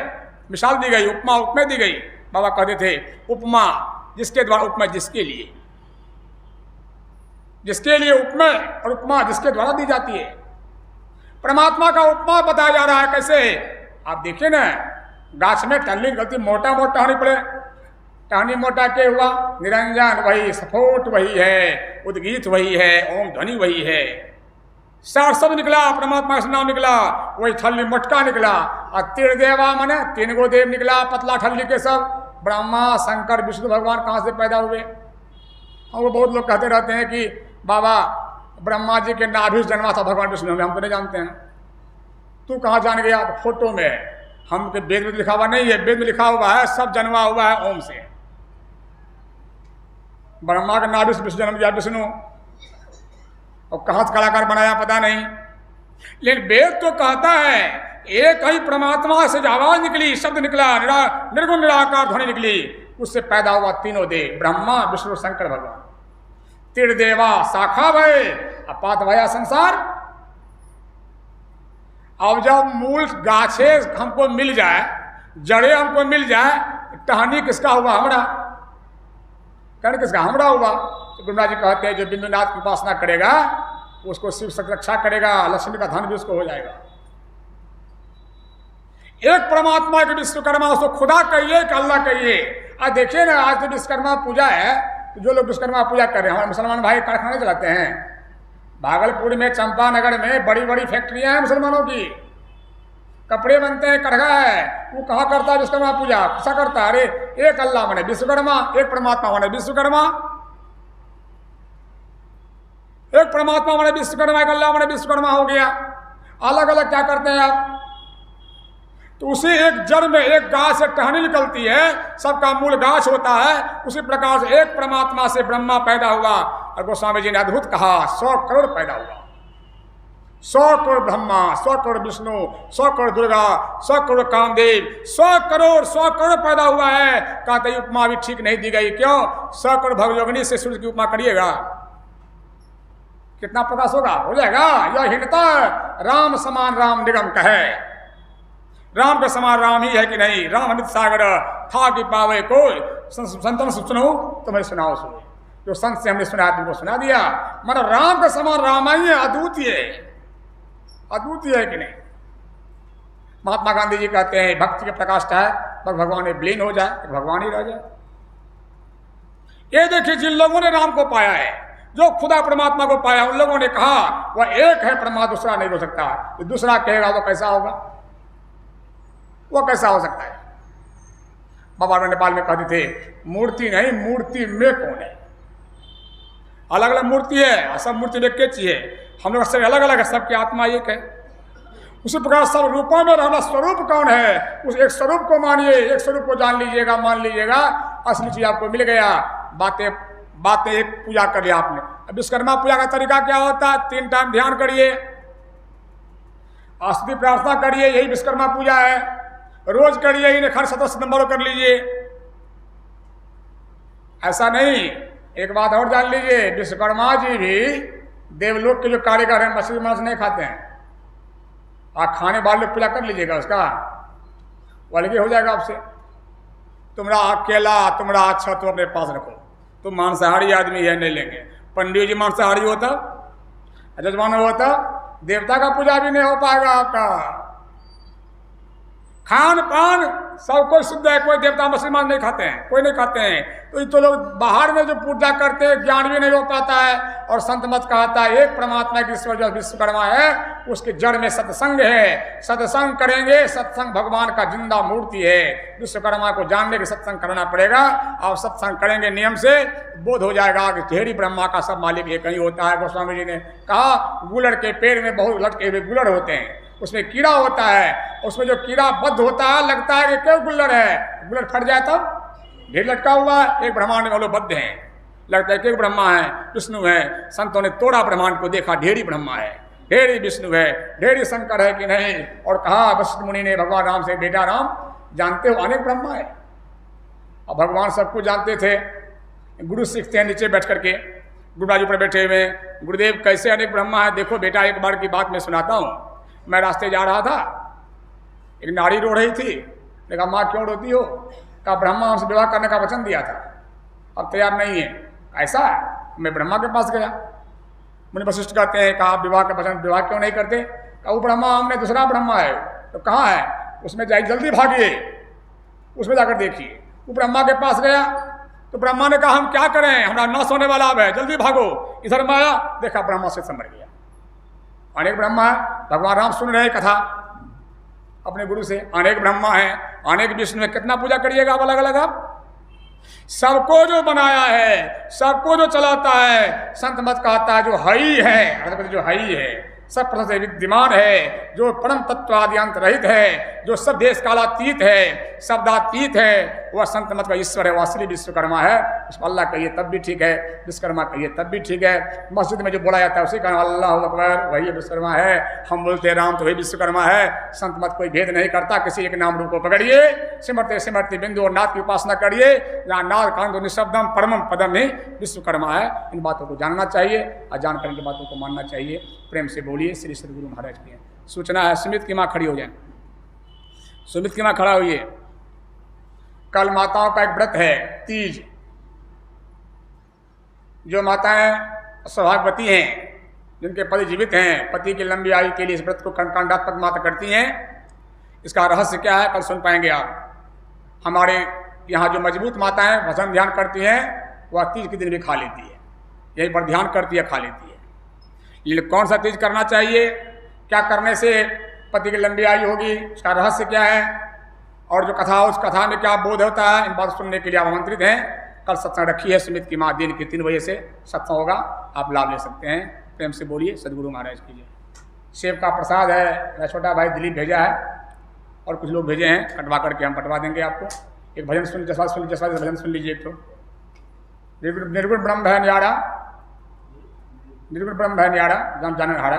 मिसाल दी गई, उपमा उपमे दी गई। बाबा कहते थे उपमा जिसके द्वारा, उपमा जिसके लिए, जिसके लिए उपमा और उपमा जिसके द्वारा दी जाती है। परमात्मा का उपमा बताया जा रहा है। कैसे? आप देखिए ना, गाछ में टहनी गलती मोटा मोटा टहनी पड़े, टहनी मोटा के हुआ निरंजन वही, सफोट वही है, उद्गीत वही है, ओम ध्वनि वही है, सार सब निकला, परमात्मा का नाम निकला, वही ठल्ली मोटका निकला। और तीर देवा माने 3 गो देव निकला, पतला ठल्ली के सब, ब्रह्मा शंकर विष्णु भगवान कहाँ से पैदा हुए? और वो बहुत लोग कहते रहते हैं कि बाबा ब्रह्मा जी के नाभि से जन्मा था भगवान विष्णु, हम तो नहीं जानते हैं। तू कहाँ जान गया? तो फोटो में, हम के वेद में लिखा हुआ नहीं है, वेद में लिखा हुआ है सब जन्मा हुआ है ओम से। ब्रह्मा के नाभि से विष्णु जन्म दिया विष्णु, और कहाँ से कलाकार बनाया पता नहीं। लेकिन वेद तो कहता है एक ही परमात्मा से आवाज निकली, शब्द निकला, निर्गुण निराकार ध्वनि निकली, उससे पैदा हुआ तीनों देव, ब्रह्मा विष्णु शंकर भगवान। तीर देवा शाखा भय, अपात भया संसार। अब जब मूल गाछे हमको मिल जाए, जड़े हमको मिल जाए, टहनी किसका हुआ? हमरा। कर्ण किसका? हमरा हुआ। तो गुरुनाथ जी कहते हैं जो बिंदुनाथ की उपासना करेगा उसको शिव रक्षा करेगा, लक्ष्मी का धन भी उसको हो जाएगा। एक परमात्मा के विश्वकर्मा, उसको खुदा कहिए कि अल्लाह कहिए। आज देखिए ना, आज तो विश्वकर्मा पूजा है, तो जो लोग विश्वकर्मा पूजा कर रहे हैं, हमारे मुसलमान भाई कारखाने चलाते हैं। भागलपुर में, चंपानगर में बड़ी बड़ी फैक्ट्रियां हैं मुसलमानों की, कपड़े बनते हैं, कड़गा है। वो कहाँ करता है विश्वकर्मा पूजा? कैसा करता है? अरे एक अल्लाह माने विश्वकर्मा, एक परमात्मा माने विश्वकर्मा, एक परमात्मा माने विश्वकर्मा, एक अल्लाह माने विश्वकर्मा हो गया। अलग अलग क्या करते हैं आप? तो उसी एक जड़ में एक गाछ से टहनी निकलती है, सबका मूल गाछ होता है। उसी प्रकार से एक परमात्मा से ब्रह्मा पैदा हुआ। और गोस्वामी जी ने अद्भुत कहा 100 करोड़ पैदा हुआ। 100 करोड़ ब्रह्मा, 100 करोड़ विष्णु, 100 करोड़ दुर्गा, 100 करोड़ कामदेव, 100 करोड़ पैदा हुआ है। कहते उपमा भी ठीक नहीं दी गई। क्यों? 100 करोड़ भगयोगिनी से सूर्य की उपमा करिएगा, कितना प्रकाश होगा? हो जाएगा। यह हिंदता राम समान राम निगम कहे, राम के समान राम ही है कि नहीं? राम अमित सागर था कि पावे कोई, संतन सुनो तुम्हें सुनाओ सुनो। जो संत से हमने सुना तुमको सुना दिया। मतलब राम के समान राम ही है, अद्वितीय, अद्वितीय है कि नहीं? महात्मा गांधी जी कहते हैं भक्ति के प्रकाष्ठा है, पर भगवान में विलीन हो जाए तो भगवान ही रह जाए। ये देखिए जिन लोगों ने राम को पाया है, जो खुदा परमात्मा को पाया, उन लोगों ने कहा वह एक है, परमात्मा दूसरा नहीं हो सकता। तो दूसरा कहेगा वो कैसा होगा? वो कैसा हो सकता है? बाबा नेपाल में कहते थे मूर्ति नहीं, मूर्ति में कौन है? अलग अलग मूर्ति है, सब मूर्ति में क्या चीज है? हम लोग सब अलग अलग है, सबकी आत्मा एक है। उसी प्रकार सब रूपों में रहना, स्वरूप कौन है? उस एक स्वरूप को मानिए, एक स्वरूप को जान लीजिएगा, मान लीजिएगा, असली चीज आपको मिल गया। बातें एक पूजा कर लिया आपने। अब विश्वकर्मा पूजा का तरीका क्या होता है? 3 टाइम ध्यान करिए, असली प्रार्थना करिए, यही विश्वकर्मा पूजा है। रोज करिए, इन्हें हर सदस्य नंबर कर लीजिए। ऐसा नहीं। एक बात और जान लीजिए, विश्वकर्मा जी भी देवलोक के जो कारीगर हैं, मछली मांस नहीं खाते हैं। आप खाने वाले लोग पूजा कर लीजिएगा उसका, अलग हो जाएगा आपसे। तुम्हारा अकेला, तुम्हारा अच्छा तो अपने पास रखो। तुम मांसाहारी आदमी है, नहीं लेंगे। पंडित जी मांसाहारी होता, जजमान होता, देवता का पूजा भी नहीं हो पाएगा आपका। खान पान सब कुछ शुद्ध है, कोई देवता मुसलमान नहीं खाते हैं, कोई नहीं खाते हैं। तो ये तो लोग बाहर में जो पूजा करते हैं ज्ञान भी नहीं हो पाता है। और संत मत कहता है एक परमात्मा की ईश्वर जो विश्वकर्मा है उसके जड़ में सत्संग है। सत्संग करेंगे, सत्संग भगवान का जिंदा मूर्ति है। विश्वकर्मा को जानने के सत्संग करना पड़ेगा और सत्संग करेंगे नियम से, बोध हो जाएगा कि ढेरी ब्रह्मा का सब मालिक एक ही होता है। गोस्वामी जी ने कहा गुलड़ के पेड़ में बहुत लटके हुए गुलड़ होते हैं, उसमें कीड़ा होता है, उसमें जो कीड़ा बद्ध होता है लगता है कि क्यों गुल्लड़ है, गुल्लड़ फट जाए तब ढेर लटका हुआ है। एक ब्रह्मांड में लोग बद्ध हैं, लगता है कि एक ब्रह्मा है, विष्णु है। संतों ने तोड़ा ब्रह्मांड को, देखा ढेरी ब्रह्मा है, ढेरी विष्णु है, ढेरी शंकर है कि नहीं। और कहा वशिष्ठ मुनि ने भगवान राम से, बेटा राम जानते हो अनेक ब्रह्मा है। और भगवान सबको जानते थे। गुरु सीखते हैं नीचे बैठ करके, गुरुराज ऊपर बैठे हुए, गुरुदेव कैसे अनेक ब्रह्मा है। देखो बेटा एक बार की बात मैं सुनाता हूँ। मैं रास्ते जा रहा था, एक नारी रो रही थी। देखा माँ क्यों रोती हो? कहा ब्रह्मा हमसे विवाह करने का वचन दिया था, अब तैयार नहीं है। ऐसा है? मैं ब्रह्मा के पास गया। मुझे वशिष्ठ कहते हैं कहा विवाह का वचन विवाह क्यों नहीं करते? कहा वो ब्रह्मा हमने दूसरा ब्रह्मा है। तो कहाँ है? उसमें जाइए, जल्दी भागिए, उसमें जाकर देखिए। वो ब्रह्मा के पास गया तो ब्रह्मा ने कहा हम क्या करें, हमारा नाश होने वाला अब है, जल्दी भागो। इधर में आया, देखा ब्रह्मा से समझ गया अनेक ब्रह्मा है। भगवान राम सुन रहे कथा अपने गुरु से, अनेक ब्रह्मा है, अनेक विष्णु है। कितना पूजा करिएगा आप अलग अलग? आप सबको जो बनाया है, सबको जो चलाता है, संत मत कहता है जो हई है, जो हई है, सब प्रश्न से विद्यमान है, जो परम तत्वाद्यंत रहित है, जो सब देश कालातीत है, शब्दातीत है, वह संत मत का ईश्वर है, वह असली विश्वकर्मा है। उसको अल्लाह कहिए तब भी ठीक है, विश्वकर्मा कहिए तब भी ठीक है। मस्जिद में जो बोला जाता है उसी का अल्लाह अकबर, वही विश्वकर्मा है। हम बोलते राम तो वही विश्वकर्मा है। संत मत कोई भेद नहीं करता, किसी एक नाम रूप को पकड़िए, सिमरते सिमरते बिंदु और नाथ की उपासना करिए। यहाँ नाथ कांतो निशब्दम परमम पदम ही विश्वकर्मा है। इन बातों को जानना चाहिए और जानकर इनकी बातों को मानना चाहिए। प्रेम से बोलिए श्री सद्गुरु महाराज की सूचना है। सुमित की माँ खड़ी हो जाए, सुमित की माँ खड़ा हुई। कल माताओं का एक व्रत है तीज। जो माताएं सौभाग्यवती हैं, जिनके पति जीवित हैं, पति की लंबी आयु के लिए इस व्रत को कंडात्मक माता करती हैं। इसका रहस्य क्या है कल सुन पाएंगे आप। हमारे यहाँ जो मजबूत माताएं भजन ध्यान करती हैं वह तीज के दिन भी खा लेती है, यही पर ध्यान करती है, खा लेती है। कौन सा तीज करना चाहिए, क्या करने से पति की लंबी आयु होगी, उसका रहस्य क्या है और जो कथा उस कथा में क्या बोध होता है, इन बात सुनने के लिए आप आमंत्रित हैं। कल सत्संग रखी है सुमित की माँ, दिन के 3 बजे से सत्संग होगा, आप लाभ ले सकते हैं। प्रेम से बोलिए सद्गुरु महाराज की जय। सेब का प्रसाद है, मेरा छोटा भाई दिलीप भेजा है और कुछ लोग भेजे हैं, कटवा करके हम पटवा देंगे आपको। एक भजन सुन, जसवा सुन, जसवा भजन सुन लीजिए। एक तो निर्गुण ब्रह्म है न्यारा, निर्गुण ब्रह्म है न्यारा, जान हारा।